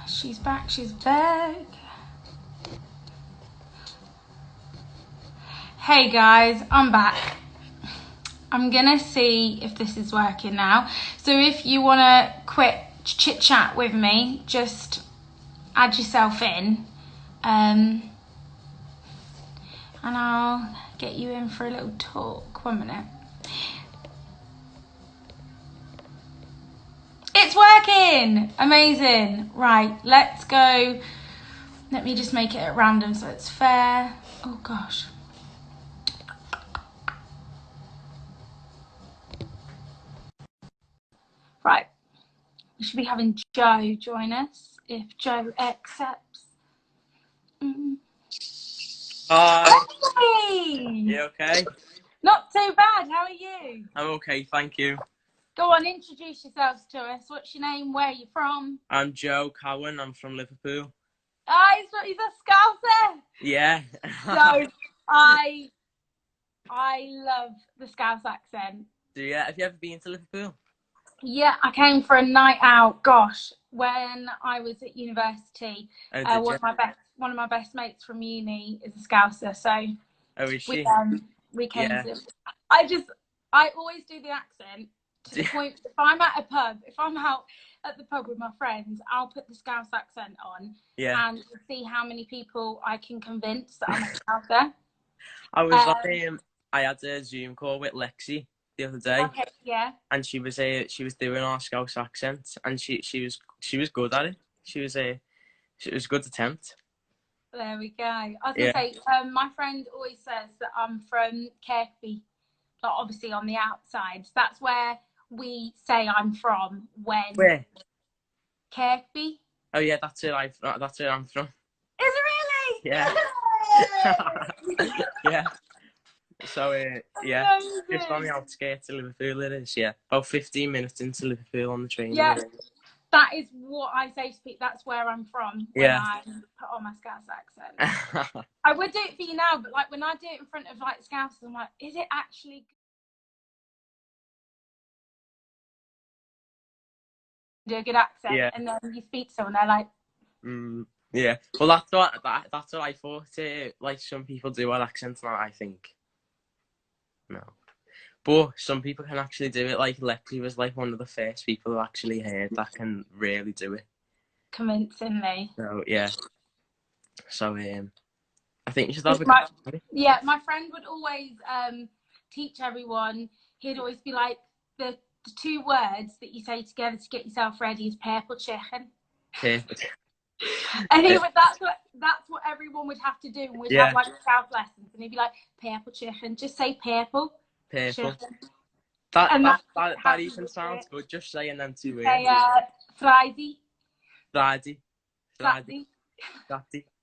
She's back, she's back. Hey guys, I'm back. I'm gonna see if this is working now. So if you wanna quick chit chat with me, just add yourself in. And I'll get you in for a little talk. 1 minute. It's working! Amazing. Right, let's go. Let me just make it at random so it's fair. Oh gosh. Right, we should be having Joe join us if Joe accepts. Hi. Hey! You okay? Not too bad. How are you? I'm okay, thank you. Go on, introduce yourselves to us. What's your name? Where are you from? I'm Joe Cowan. I'm from Liverpool. Ah, he's a Scouser. Yeah. So I love the Scouse accent. Have you ever been to Liverpool? Yeah, I came for a night out. Gosh, when I was at university, Oh, did you? one of my best mates from uni is a Scouser. So Oh, is she? we came Yeah. to. I always do the accent to the point. If I'm at a pub, if I'm out at the pub with my friends, I'll put the Scouse accent on, Yeah. and see how many people I can convince that I'm a Scouser. I had a Zoom call with Lexi the other day. Okay, yeah. And she was doing our Scouse accent, and she was good at it. It was a good attempt. There we go. I was going to say, my friend always says that I'm from Kirkby, but obviously on the outside. So that's where we say I'm from when... Where? Kirkby. Oh yeah, that's where I'm from. Is it really? Yeah. Yeah. So just on the outskirts of Liverpool it is, yeah. About 15 minutes into Liverpool on the train. Yeah. That is what I say to people. That's where I'm from when I put on my Scouse accent. I would do it for you now, but like when I do it in front of like Scousers, I'm like, is it actually do a good accent? Yeah. And then you speak to someone, they're like, yeah. Well, that's what I thought. Like some people do our accents now. I think no, but some people can actually do it. Like Lexi was like one of the first people who actually heard that can really do it convincingly. So yeah. So I think you should have my friend would always teach everyone. He'd always be like, the two words that you say together to get yourself ready is purple chicken. Perfect. And that's what everyone would have to do. And we'd have like Scouse lessons, and he'd be like, purple chicken. Just say purple. Purple. Chicken. That even sounds good. Just saying them two words. Say Friday.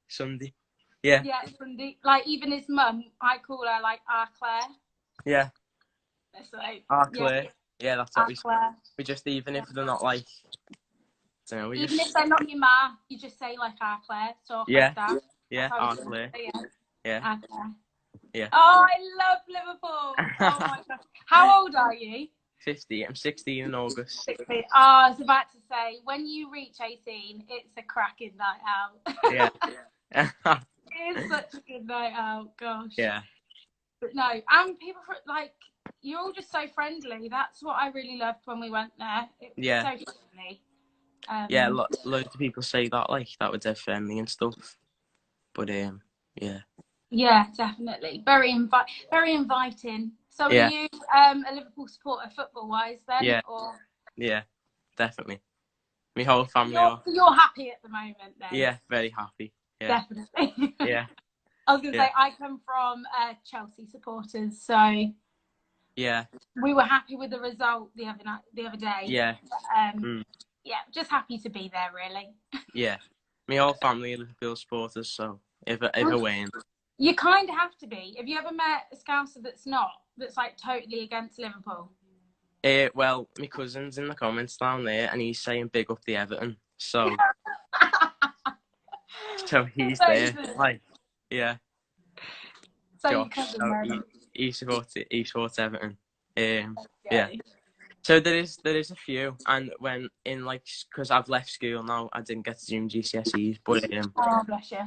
Sunday. Yeah. Yeah, Sunday. Like even his mum, I call her like our Claire. Yeah. So, our Claire. Yeah, that's what we just, even if they're not like, I don't know, even if they're not your ma, you just say like our Claire. So like that. Yeah, our Claire. Yeah. Our Claire. Yeah. Oh, I love Liverpool. Oh my god. How old are you? 50. I'm 16 in August. 16. Oh, I was about to say, when you reach 18, it's a cracking night out. Yeah. It's such a good night out, gosh. Yeah. But no, and people like, you're all just so friendly. That's what I really loved when we went there. It was so friendly. Yeah, loads of people say that, like, that we're dead friendly and stuff. But yeah. Yeah, definitely. Very inviting. So are you a Liverpool supporter football-wise then? Yeah. Or... Yeah, definitely. My whole family You're happy at the moment then? Yeah, very happy. Yeah. Definitely. Yeah. I was going to say, I come from Chelsea supporters, so yeah, we were happy with the result the other day. Yeah. Yeah, just happy to be there, really. Yeah. My whole family are Liverpool supporters, so if I win. You kind of have to be. Have you ever met a Scouser that's like totally against Liverpool? Well, my cousin's in the comments down there, and he's saying big up the Everton. So, so he's there. Like, yeah. So your cousin he supports Everton. Yeah. So there is a few, and when in like, because I've left school now, I didn't get to do my GCSEs, but Oh, bless you.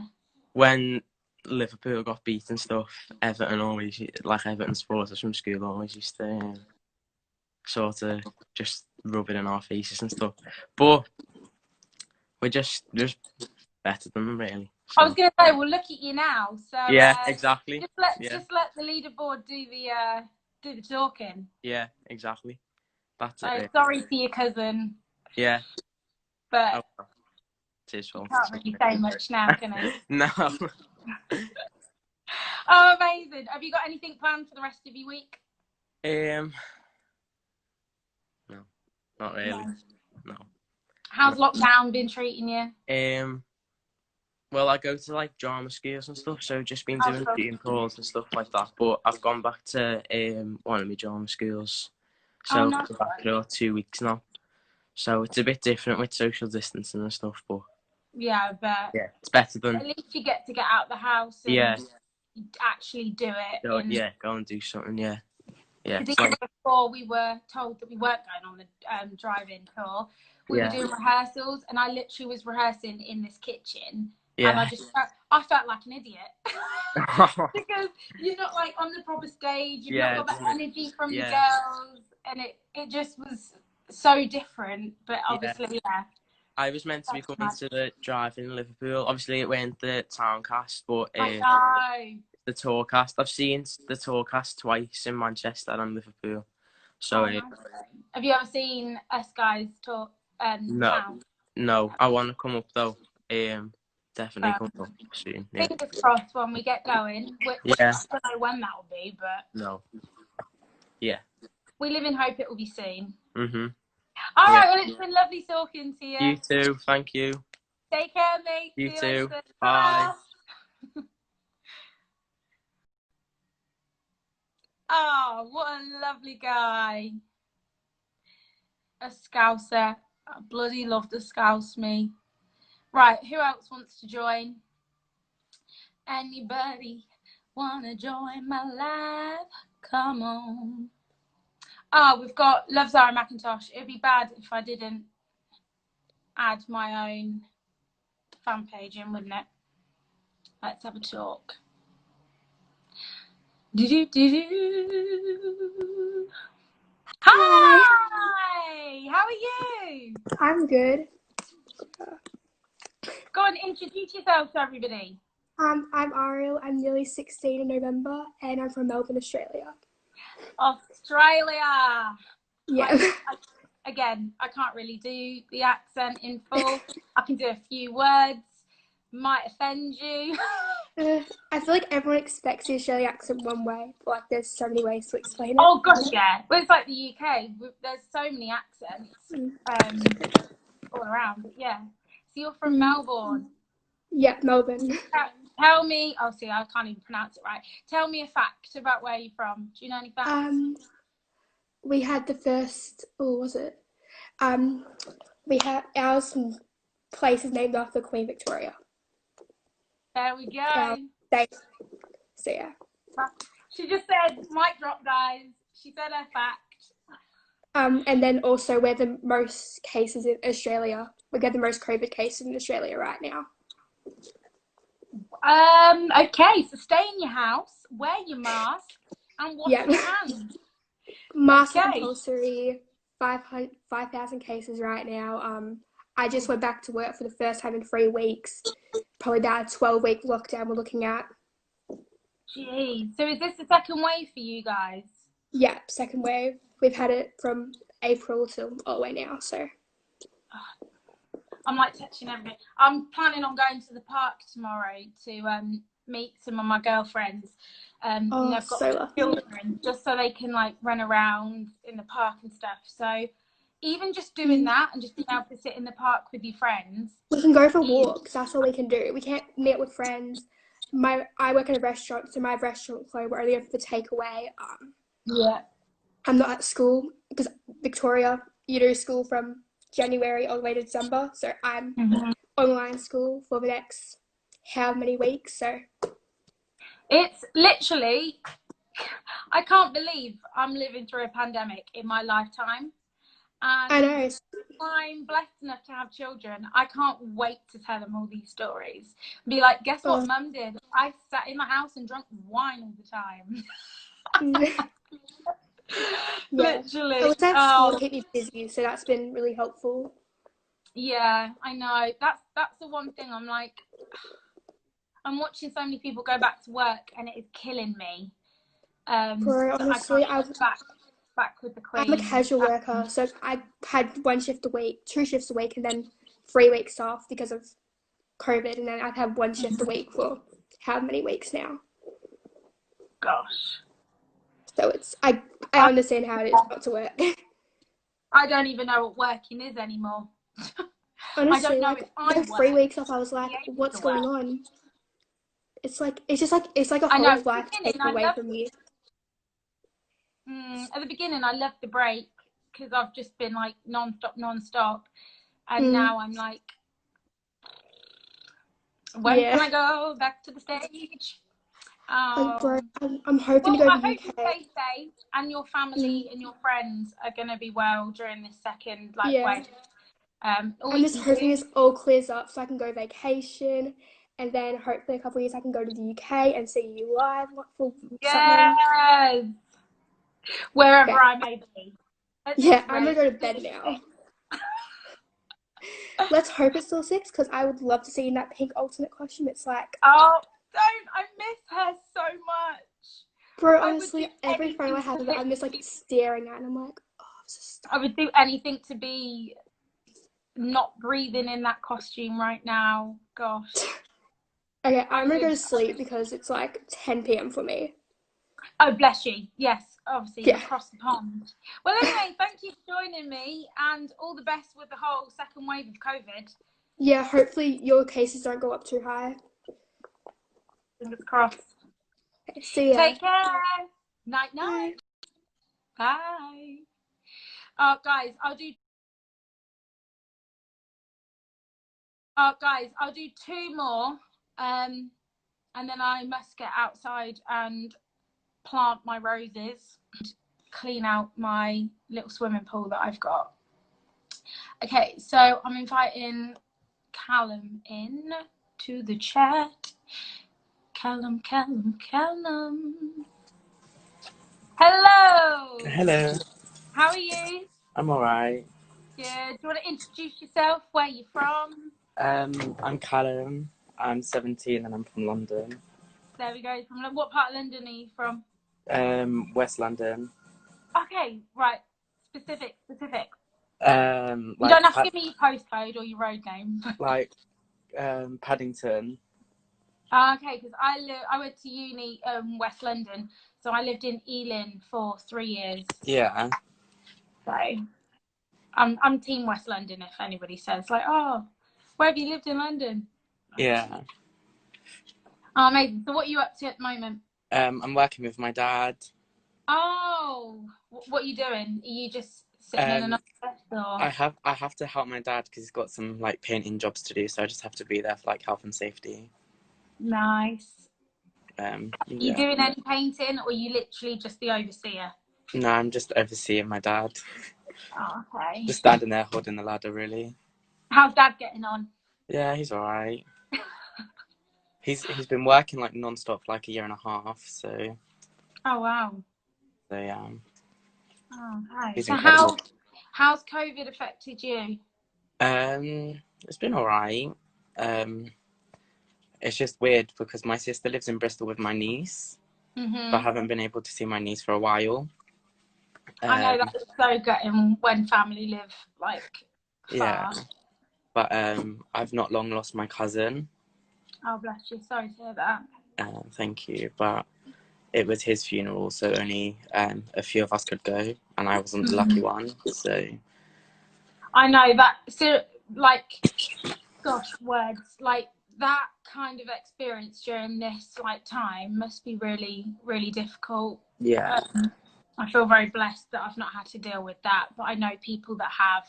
when Liverpool got beat and stuff, Everton always, like Everton supporters from school always used to sort of just rub it in our faces and stuff. But we're just better than them, really. So. I was going to say, well, look at you now. So Yeah, exactly. Just let the leaderboard do the talking. Yeah, exactly. That's So it. sorry for your cousin. Yeah. But it is you can't really say much now, can you? No. Oh, amazing. Have you got anything planned for the rest of your week? No, not really. No. How's lockdown been treating you? Well, I go to like drama schools and stuff, so just been doing Zoom calls and stuff like that. But I've gone back to one of my drama schools, so Nice. I'm back for 2 weeks now. So it's a bit different with social distancing and stuff, but yeah, I bet. Yeah, it's better than. At least you get to get out the house and actually do it. Go and do something. Yeah. Because even before we were told that we weren't going on the drive-in tour, we were doing rehearsals, and I literally was rehearsing in this kitchen, and I felt like an idiot because you're not like on the proper stage, you've not got the energy from the girls, and it just was so different. But obviously, I was meant to be coming to the drive in Liverpool. Obviously, it went the town cast, but the tour cast. I've seen the tour cast twice in Manchester and Liverpool. So, have you ever seen us guys tour? No. I want to come up though. Definitely come up soon. Yeah. Fingers crossed when we get going. I don't know when that will be, but no. Yeah. We live in hope it will be soon. Mhm. All right. Well, it's been lovely talking to you. You too. Thank you. Take care, mate. You See too. later. Bye. Oh, what a lovely guy. A Scouser. I bloody love to Scouse me. Right, who else wants to join? Anybody wanna join my live? Come on. Oh, we've got Love Zara McIntosh. It'd be bad if I didn't add my own fan page in, wouldn't it? Let's have a talk. Hi! How are you? I'm good. Go and introduce yourself to everybody. I'm Ariel. I'm nearly 16 in November, and I'm from Melbourne, Australia. Australia! Yeah. Again, I can't really do the accent in full. I can do a few words. Might offend you. I feel like everyone expects the Australian accent one way, but like there's so many ways to explain it. Oh gosh, yeah. Well, it's like the UK. There's so many accents all around. But yeah. So you're from Melbourne? Yeah, Melbourne. Tell me. Oh, see, I can't even pronounce it right. Tell me a fact about where you're from. Do you know any facts? We had the first. Oh, was it? We had ours. Places named after Queen Victoria. There we go. So yeah. She just said, mic drop, guys. She said her fact. And then also we're the most cases in Australia. We get the most COVID cases in Australia right now. Okay, so stay in your house, wear your mask, and wash your hands. Mask compulsory. 5,000 cases right now. I just went back to work for the first time in 3 weeks. Probably about a 12-week lockdown we're looking at. Jeez. So is this the second wave for you guys? Yeah, second wave. We've had it from April till all the way now, so. I'm like touching everything. I'm planning on going to the park tomorrow to meet some of my girlfriends. And they've got children, just so they can like run around in the park and stuff. So even just doing that and just being able to sit in the park with your friends. We can go for walks. That's all we can do. We can't meet with friends. I work in a restaurant, so my restaurant closed. We're only open for takeaway. I'm not at school because Victoria, you do school from January all the way to December. So I'm online school for the next how many weeks. So it's literally, I can't believe I'm living through a pandemic in my lifetime. I And know. I'm blessed enough to have children. I can't wait to tell them all these stories. Be like, guess what Mum did? I sat in my house and drank wine all the time. Literally. I was at school to keep me busy, so that's been really helpful. Yeah, I know. That's the one thing I'm like, I'm watching so many people go back to work and it is killing me. Bro, honestly, I can't back with the queen. I'm a casual worker, so I had 1 shift a week, 2 shifts a week, and then 3 weeks off because of COVID, and then I've had 1 shift a week for how many weeks now? Gosh. So I understand how it is not to work. I don't even know what working is anymore. Honestly, I don't know like those 3 weeks off, I was like, what's going on? It's like it's like a whole life taken away from you. At the beginning, I loved the break because I've just been like non-stop, and now I'm like, when can I go back to the stage? Like, bro, I'm hoping to go to the UK. I hope you stay safe and your family and your friends are gonna be well during this second wave. I'm just hoping this all clears up so I can go vacation, and then hopefully a couple of years I can go to the UK and see you live for something. Wherever I may be. I'm gonna go to bed now. Let's hope it's still 6, because I would love to see you in that pink alternate costume. It's like, oh, don't! I miss her so much. Bro, honestly, every photo I have of it, I'm just like staring at, and I'm like, oh, I would do anything to be not breathing in that costume right now. Gosh. Okay, I'm gonna go to sleep because it's like 10 p.m. for me. Oh, bless you. Yes, obviously, across the pond. Well, anyway, thank you for joining me, and all the best with the whole second wave of COVID. Yeah, hopefully your cases don't go up too high. Fingers crossed. Okay, see ya. Take care. Night. Bye. Guys, I'll do 2 more, and then I must get outside and plant my roses, clean out my little swimming pool that I've got. Okay, so I'm inviting Callum in to the chat. Callum. Hello. How are you? I'm alright. Good. Do you want to introduce yourself? Where are you from? I'm Callum. I'm 17 and I'm from London. There we go. From what part of London are you from? West London. Okay, right. Specific. You don't have to give me your postcode or your road name. Like Paddington. Okay, because I went to uni West London, so I lived in Ealing for 3 years. Yeah. So I'm team West London. If anybody says like, oh, where have you lived in London? Yeah. Oh, amazing. So what are you up to at the moment? I'm working with my dad. Oh, what are you doing? Are you just sitting in an office? Or? I have to help my dad because he's got some like painting jobs to do, so I just have to be there for like health and safety. Nice. Yeah. You doing any painting, or are you literally just the overseer? No, I'm just overseeing my dad. Oh, okay. Just standing there holding the ladder, really. How's Dad getting on? Yeah, he's alright. He's been working like non-stop for like a year and a half, so. Oh wow. So yeah. Oh, okay. He's so incredible. how's COVID affected you? It's been alright. It's just weird because my sister lives in Bristol with my niece, but I haven't been able to see my niece for a while. I know that's so gutting when family live like far. Yeah, but I've not long lost my cousin. Oh bless you, sorry to hear that. Thank you, but it was his funeral, so only a few of us could go, and I wasn't the lucky one. So I know that. So like, gosh, words like that kind of experience during this like time must be really, really difficult. Yeah. I feel very blessed that I've not had to deal with that, but I know people that have,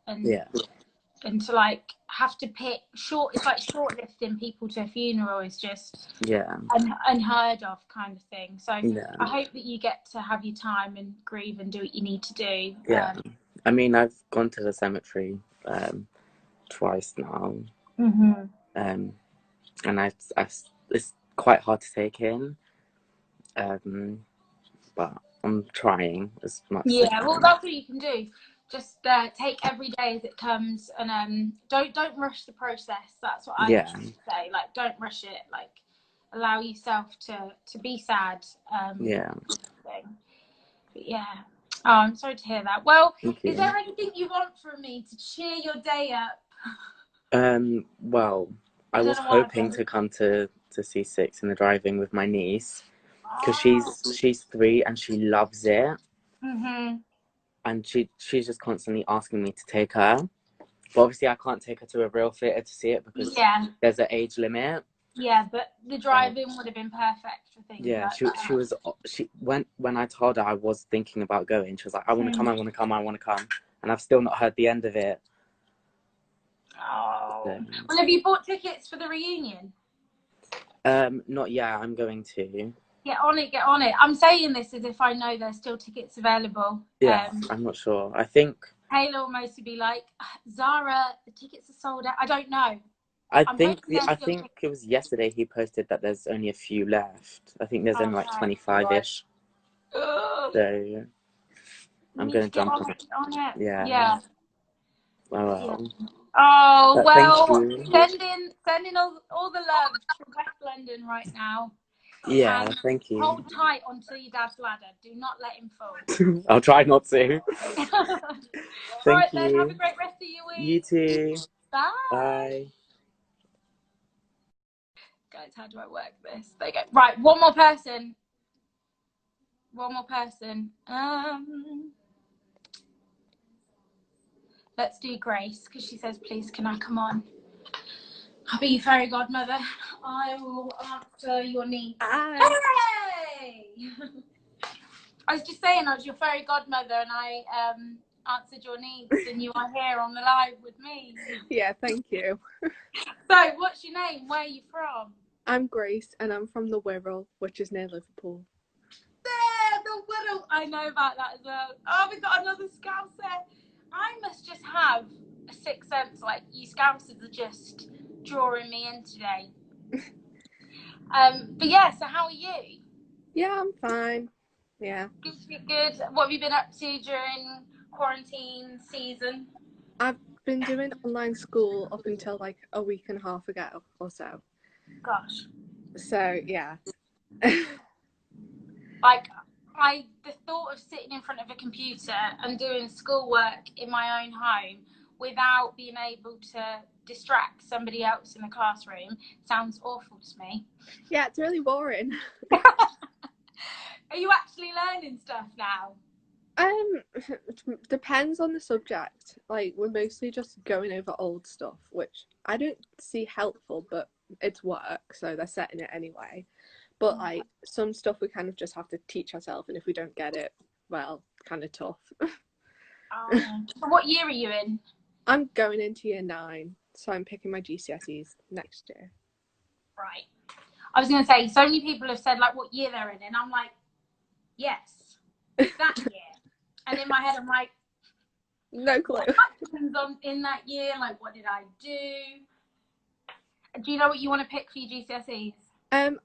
and to like have to pick it's like shortlisting people to a funeral is just unheard of kind of thing. So I hope that you get to have your time and grieve and do what you need to do. I mean, I've gone to the cemetery twice now. And it's quite hard to take in. But I'm trying as much as I can. Well, that's what you can do. Just take every day as it comes, and don't rush the process. That's what I say. Like, don't rush it. Like, allow yourself to be sad. But yeah. Oh, I'm sorry to hear that. Well, is there anything you want from me to cheer your day up? Well, I was hoping to come to C6 in the driving with my niece, because she's 3 and she loves it. And she's just constantly asking me to take her. But obviously I can't take her to a real theatre to see it because there's an age limit. Yeah, but the driving would have been perfect for things like that. When I told her I was thinking about going, she was like, I want to come, I want to come, I want to come. And I've still not heard the end of it. Oh. Well, have you bought tickets for the reunion? Not yet. I'm going to. Get on it. I'm saying this as if I know there's still tickets available. Yeah, I'm not sure. I think Taylor will mostly be like, Zara, the tickets are sold out. I don't know. I think it was yesterday he posted that there's only a few left. I think there's only like 25-ish. So I'm going to jump on it. Yeah. Oh, well. Oh, well, sending all the love to West London right now. Yeah, thank you. Hold tight onto your dad's ladder. Do not let him fall. I'll try not to. Thank you. Then, have a great rest of your week. You too. Bye. Bye. Guys, how do I work this? There you go. Right, one more person. Let's do Grace, because she says, please, can I come on? I'll be your fairy godmother. I will answer your needs. Hey! I was just saying I was your fairy godmother and I answered your needs and you are here on the live with me. Yeah, thank you. So, what's your name? Where are you from? I'm Grace and I'm from the Wirral, which is near Liverpool. There, the Wirral. I know about that as well. Oh, we've got another Scouser. I must just have a sixth sense, like you Scousers are just drawing me in today. But yeah, so how are you? Yeah, I'm fine. Yeah. Good. What have you been up to during quarantine season? I've been doing online school up until like a week and a half ago or so. Gosh. So yeah. Like the thought of sitting in front of a computer and doing schoolwork in my own home without being able to distract somebody else in the classroom sounds awful to me. Yeah, it's really boring. Are you actually learning stuff now? Depends on the subject. Like, we're mostly just going over old stuff, which I don't see helpful, but it's work, so they're setting it anyway. But like some stuff we kind of just have to teach ourselves, and if we don't get it, well, kind of tough. So what year are you in? I'm going into year 9, so I'm picking my GCSEs next year. Right. I was going to say, so many people have said like what year they're in, and I'm like, yes, it's that year. And in my head, I'm like, no clue. What happens in that year? Like, what did I do? Do you know what you want to pick for your GCSEs? I'm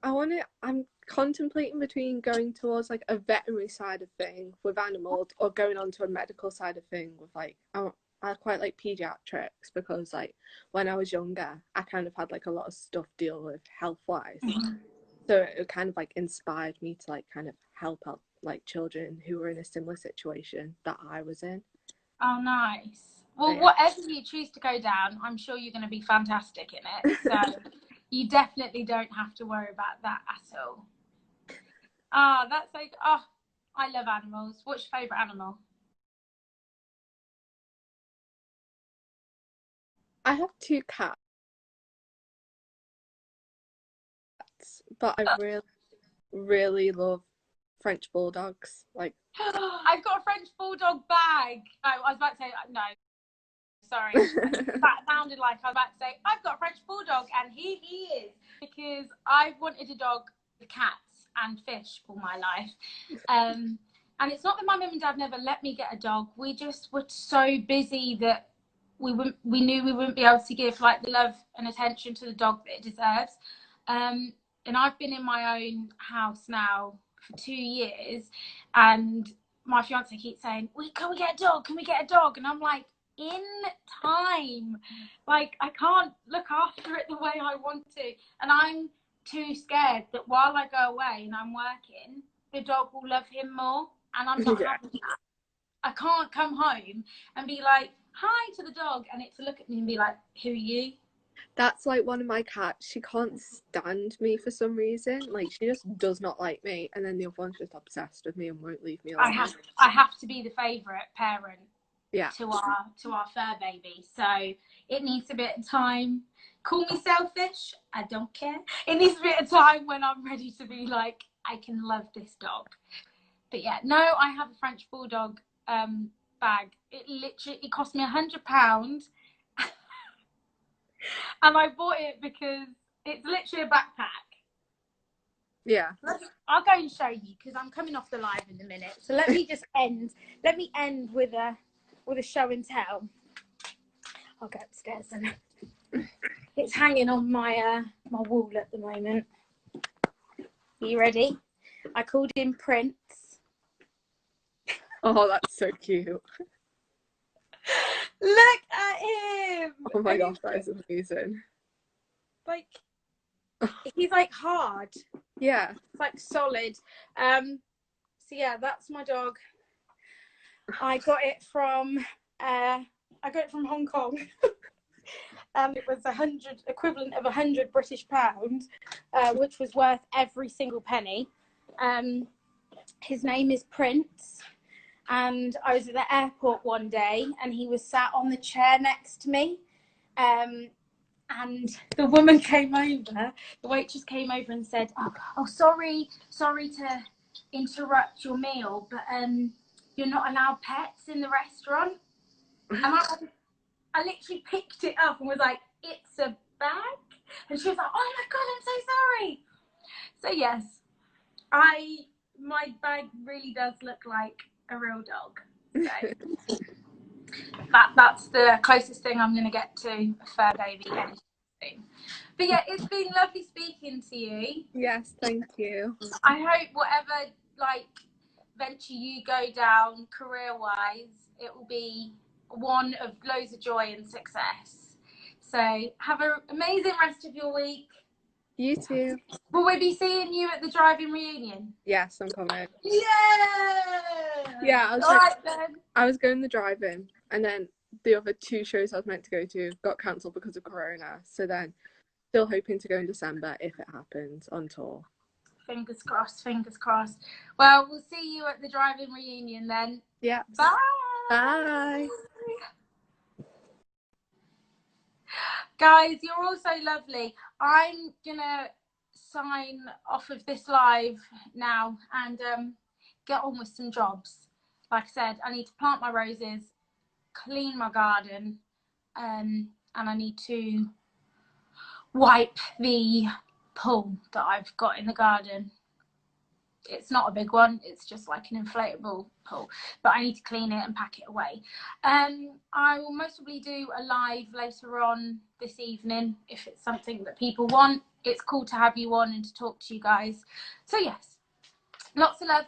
contemplating between going towards like a veterinary side of thing with animals or going on to a medical side of thing with like, I quite like pediatrics because like when I was younger, I kind of had like a lot of stuff to deal with health-wise. So it kind of like inspired me to like kind of help out like children who were in a similar situation that I was in. Oh, nice. Well, whatever you choose to go down, I'm sure you're going to be fantastic in it. So you definitely don't have to worry about that at all. That's like, I love animals. What's your favourite animal? I have 2 cats, but I really, really love French bulldogs. Like, I've got a French bulldog bag. No, I was about to say no. Sorry, that sounded like I was about to say I've got a French bulldog, and here he is, because I've wanted a dog with cats and fish all my life, and And it's not that my mum and dad never let me get a dog. We just were so busy that we knew we wouldn't be able to give like the love and attention to the dog that it deserves. And I've been in my own house now for 2 years, and my fiance keeps saying, can we get a dog? Can we get a dog? And I'm like, in time. Like, I can't look after it the way I want to. And I'm too scared that while I go away and I'm working, the dog will love him more. And I'm not having that. I can't come home and be like, hi to the dog, and it to look at me and be like, who are you? That's like one of my cats. She can't stand me for some reason. Like, she just does not like me. And then the other one's just obsessed with me and won't leave me alone. I have to be the favourite parent to our fur baby. So it needs a bit of time. Call me selfish. I don't care. It needs a bit of time when I'm ready to be like, I can love this dog. But yeah, no, I have a French Bulldog bag. It cost me £100. And I bought it because it's literally a backpack. Yeah. I'll go and show you because I'm coming off the live in a minute. So let me just end. Let me end with a show and tell. I'll go upstairs and it's hanging on my my wall at the moment. Are you ready? I called him Prince. Oh, that's so cute. Look at him. Oh my gosh, that is amazing. Like, he's like hard. Yeah. It's like solid. So yeah, that's my dog. I got it from Hong Kong. It was equivalent of 100 British pounds, which was worth every single penny. His name is Prince. And I was at the airport one day and he was sat on the chair next to me. And the woman came over, the waitress came over and said, oh sorry to interrupt your meal, but you're not allowed pets in the restaurant. And I literally picked it up and was like, it's a bag? And she was like, oh my God, I'm so sorry. So yes, my bag really does look like a real dog. So that's the closest thing I'm going to get to a fur baby anytime soon. But yeah, it's been lovely speaking to you. Yes, thank you. I hope whatever like venture you go down career-wise, it will be one of loads of joy and success. So have an amazing rest of your week. You too. Will we be seeing you at the driving reunion? Yes, I'm coming. Yeah, I was going the drive-in, and then the other 2 shows I was meant to go to got cancelled because of Corona. So then, still hoping to go in December if it happens on tour. Fingers crossed, fingers crossed. Well, we'll see you at the driving reunion then. Yeah. Bye. Bye. Guys, you're all so lovely. I'm gonna sign off of this live now and get on with some jobs. Like I said, I need to plant my roses, clean my garden, and I need to wipe the pool that I've got in the garden. It's not a big one, it's just like an inflatable pool, but I need to clean it and pack it away. I will most probably do a live later on this evening if it's something that people want. It's cool to have you on and to talk to you guys. So yes, lots of love.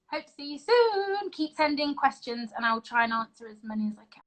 Hope to see you soon. Keep sending questions and I will try and answer as many as I can.